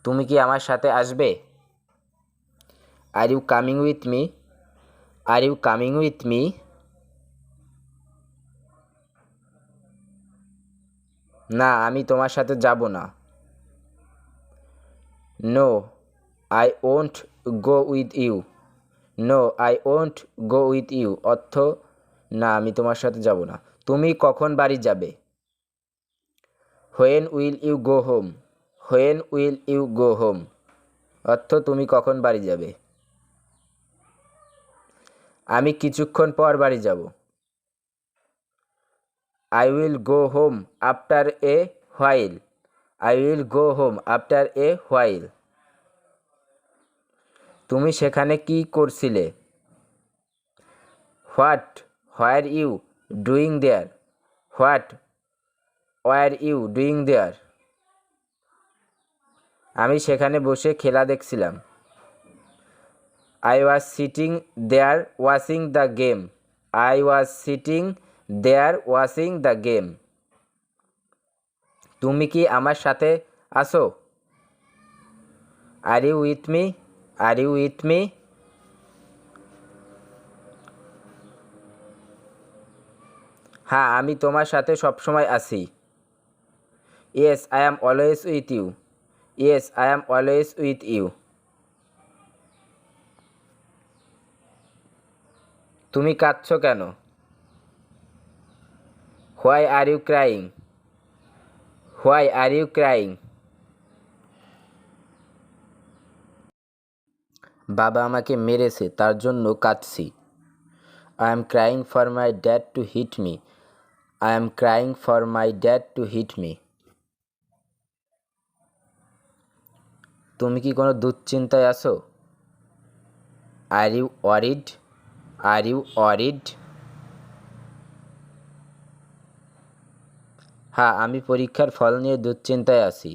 তুমি কি আমার সাথে আসবে? Are you coming with me? Are you coming with me? না, আমি তোমার সাথে যাব না। No, I won't go with you. No, I won't go with you অর্থ না, আমি তোমার সাথে যাব না। তুমি কখন বাড়ি যাবে? When will you go home? When will you go home অর্থ তুমি কখন বাড়ি যাবে? আমি কিছুক্ষণ পর বাড়ি যাব। I will go home after a while. I will go home after a while. তুমি সেখানে কি করছিলে? What were you doing there? What were you doing there? আমি সেখানে বসে খেলা দেখছিলাম। I was sitting there watching the game. I was sitting there watching the game. তুমি কি আমার সাথে আছো? Are you with me? Are you with me? হ্যাঁ, আমি তোমার সাথে সবসময় আছি। Yes I am always with you. Yes I am always with you. তুমি কাঁদছো কেন? Why are you crying? Why are you crying? বাবা আমাকে মেরেছে, তার জন্য কাঁদছি। I am crying for my dad to hit me. I am crying for my dad to hit me. তুমি কি কোনো দুশ্চিন্তায় আছো? Are you worried? Are you worried? হ্যাঁ, আমি পরীক্ষার ফল নিয়ে দুশ্চিন্তায় আছি।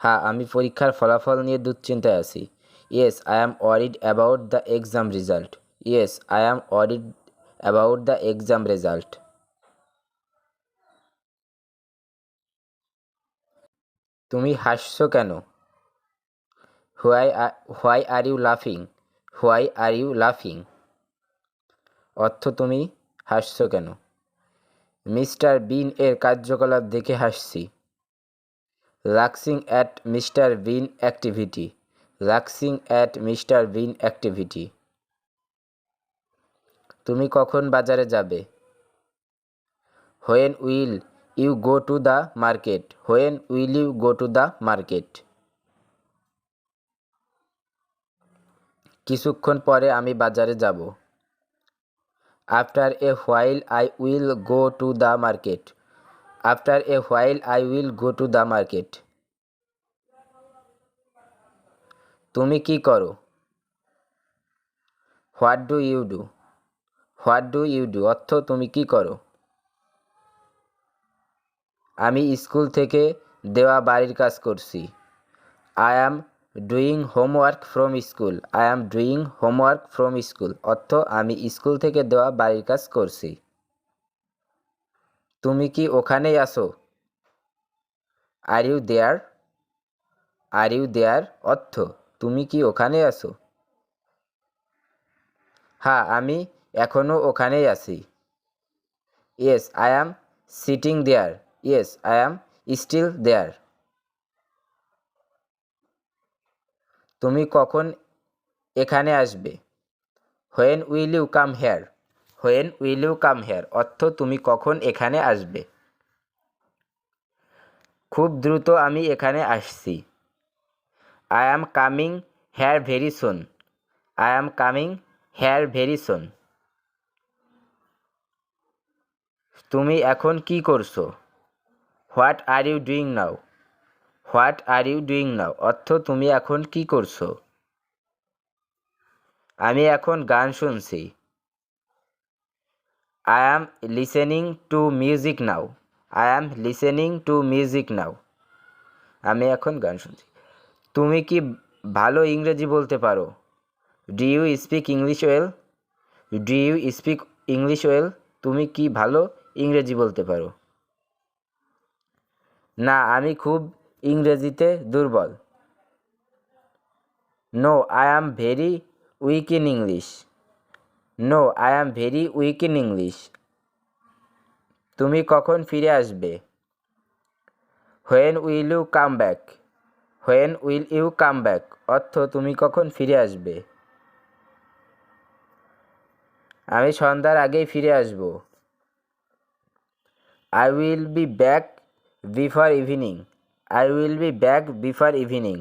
হ্যাঁ, আমি পরীক্ষার ফলাফল নিয়ে দুশ্চিন্তায় আছি। Yes I am worried about the exam result. Yes I am worried about the exam result. তুমি হাসছো কেন? হোয়াই আর ইউ লাফিং? হোয়াই আর ইউ লাফিং অর্থ তুমি হাসছো কেন? মিস্টার বিন এর কার্যকলাপ দেখে হাসছি। লাক্সিং অ্যাট মিস্টার বিন অ্যাক্টিভিটি। লাক্সিং অ্যাট মিস্টার বিন অ্যাক্টিভিটি। তুমি কখন বাজারে যাবে? When will you go to the market? When will you go to the market? কিছুক্ষণ পরে আমি বাজারে যাব। After a while I will go to the market. After a while I will go to the market. তুমি কি করো? What do you do? What do you do অর্থ তুমি কি করো? আমি স্কুল থেকে দেওয়া বাড়ির কাজ করছি। I am doing homework from school. I am doing homework from school অর্থ আমি স্কুল থেকে দেওয়া বাড়ির কাজ করছি। তুমি কি ওখানেই আছো? Are you there? Are you there অর্থ তুমি কি ওখানে আছো? হ্যাঁ, আমি এখনও ওখানেই আছি। Yes I am sitting there. Yes I am still there. তুমি কখন এখানে আসবে? When will you come here? When will you come here অর্থ তুমি কখন এখানে আসবে? খুব দ্রুত আমি এখানে আসছি। I am coming here very soon. I am coming here very soon. তুমি এখন কি করছো? What are you doing now? What are you doing now অর্থ তুমি এখন কি করছো? আমি এখন গান শুনছি। I am listening to music now. I am listening to music now. আমি এখন গান শুনছি। তুমি কি ভালো ইংরেজি বলতে পারো? Do you speak English well? Do you speak English well তুমি কি ভালো ইংরেজি বলতে পারো? না, আমি খুব ইংরেজিতে দুর্বল। No I am very weak in English. No I am very weak in English. তুমি কখন ফিরে আসবে? When will you come back. When will you come back অর্থ তুমি কখন ফিরে আসবে? আমি সন্ধ্যার আগেই ফিরে আসব। I will be back before evening. I will be back before evening.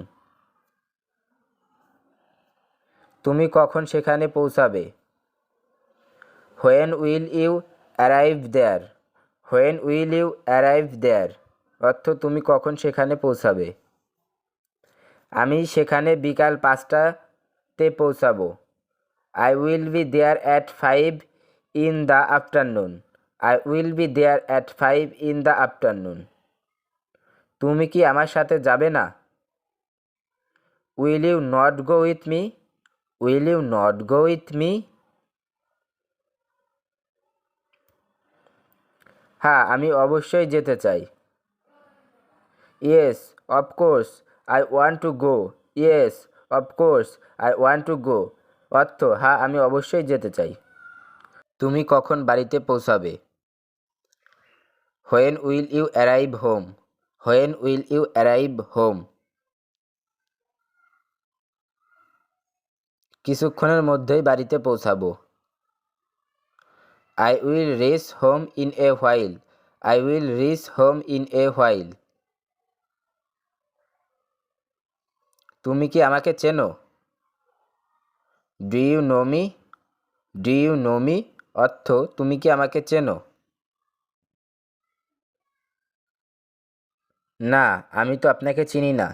তুমি কখন সেখানে পৌঁছাবে? When will you arrive there. When will you arrive there অর্থ তুমি কখন সেখানে পৌঁছাবে? আমি সেখানে বিকাল 5টাতে পৌঁছাবো। I will be there at 5 in the afternoon. I will be there at 5 in the afternoon. তুমি কি আমার সাথে যাবে না? Will you not go with me. Will you not go with me. হ্যাঁ, আমি অবশ্যই যেতে চাই। Yes of course I want to go. Yes of course I want to go অর্থ হ্যাঁ, আমি অবশ্যই যেতে চাই। তুমি কখন বাড়িতে পৌঁছাবে? When will you arrive home. When will you arrive home. কিছুক্ষণের মধ্যেই বাড়িতে পৌঁছাবো। I will reach home in a while. I will reach home in a while. তুমি কি আমাকে চেনো? Do you know me. Do you know me অর্থ তুমি কি আমাকে চেনো? না, আমি তো আপনাকে চিনি না।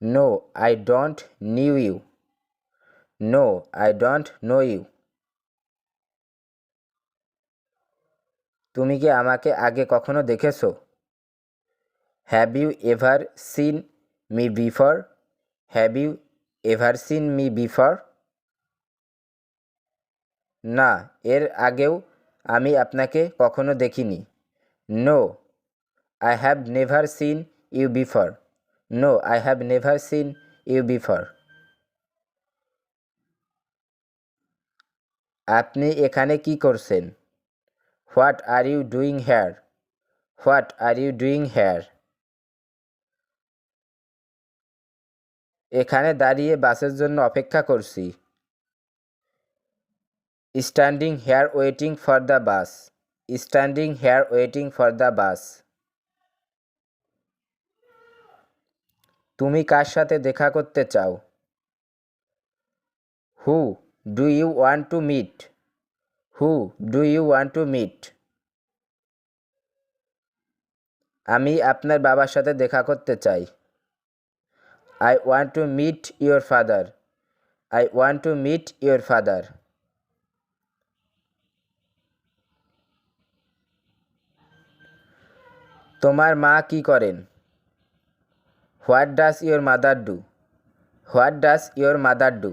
No I don't knew you. No I don't know you. তুমি কি আমাকে আগে কখনো দেখেছো? Have you ever seen me before. Have you ever seen me before. না, এর আগেও আমি আপনাকে কখনো দেখিনি। No I have never seen you before. No I have never seen you before. আপনি এখানে কি করছেন? What are you doing here. What are you doing here. এখানে দাঁড়িয়ে বাসের জন্য অপেক্ষা করছি। Standing here waiting for the bus. Standing here waiting for the bus. তুমি কার সাথে দেখা করতে চাও? Who do you want to meet. Who do you want to meet. আমি আপনার বাবার সাথে দেখা করতে চাই। I want to meet your father. I want to meet your father. তোমার মা কি করেন? What does your mother do. What does your mother do.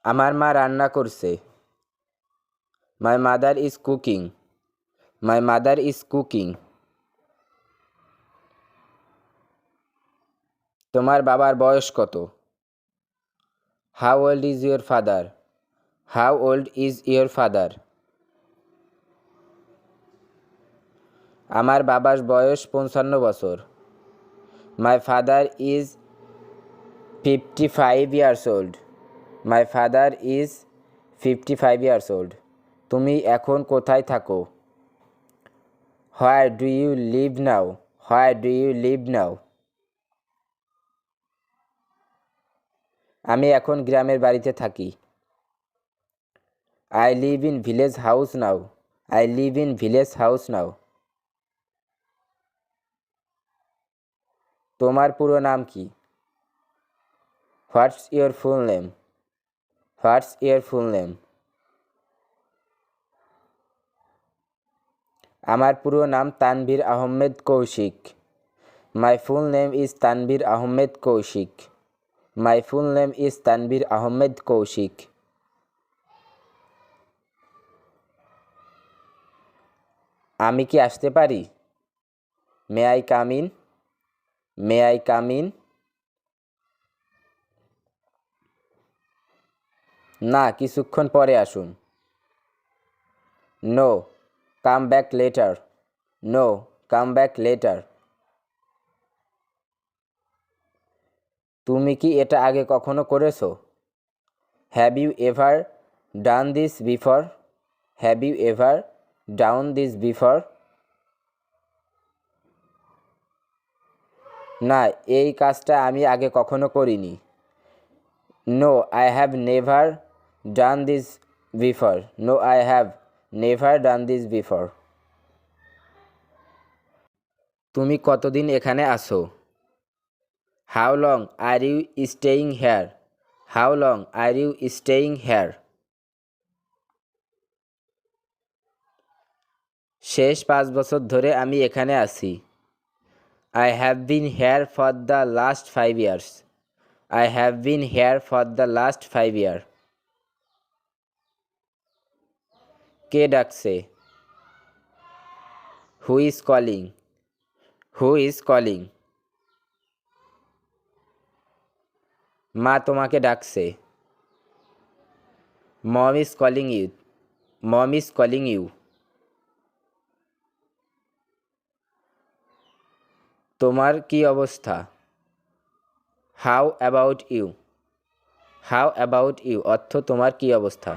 আমার মা রান্না করছে। মাই mother is cooking. My mother is cooking. তোমার বাবার বয়স কত? How old is your father. How old is your father. আমার বাবার বয়স 55 বছর। My father is 55 years old. My father is 55 years old. তুমি এখন কোথায় থাকো? Where do you live now. Where do you live now. আমি এখন গ্রামের বাড়িতে থাকি। I live in village house now. I live in village house নাও। তোমার পুরো নাম কি? What's your full name. What's your full name. আমার পুরো নাম Tanvir Ahmed Kaushik. My full name is Tanvir Ahmed Kaushik. My full name is Tanvir Ahmed Kaushik. আমি কি আসতে পারি? May I come in. May I come in? না, কিছুক্ষণ পরে আসুন। No, come back later. No, come back later. তুমি কি এটা আগে কখনো করেছো? Have you ever done this before? Have you ever done this before? না, এই কাজটা আমি আগে কখনো করিনি। No, I have never done this before. No, I have never done this before. তুমি কতদিন এখানে আছো? How long are you staying here? How long are you staying here? শেষ 5 বছর ধরে আমি এখানে আছি। I have been here for the last 5 years. I have been here for the last 5 year. কে ডাকছে? Who is calling? Who is calling? মা তোমাকে ডাকছে। Mom is calling you. Mom is calling you. তোমার কি অবস্থা? How about you? How about you অর্থ তোমার কি অবস্থা।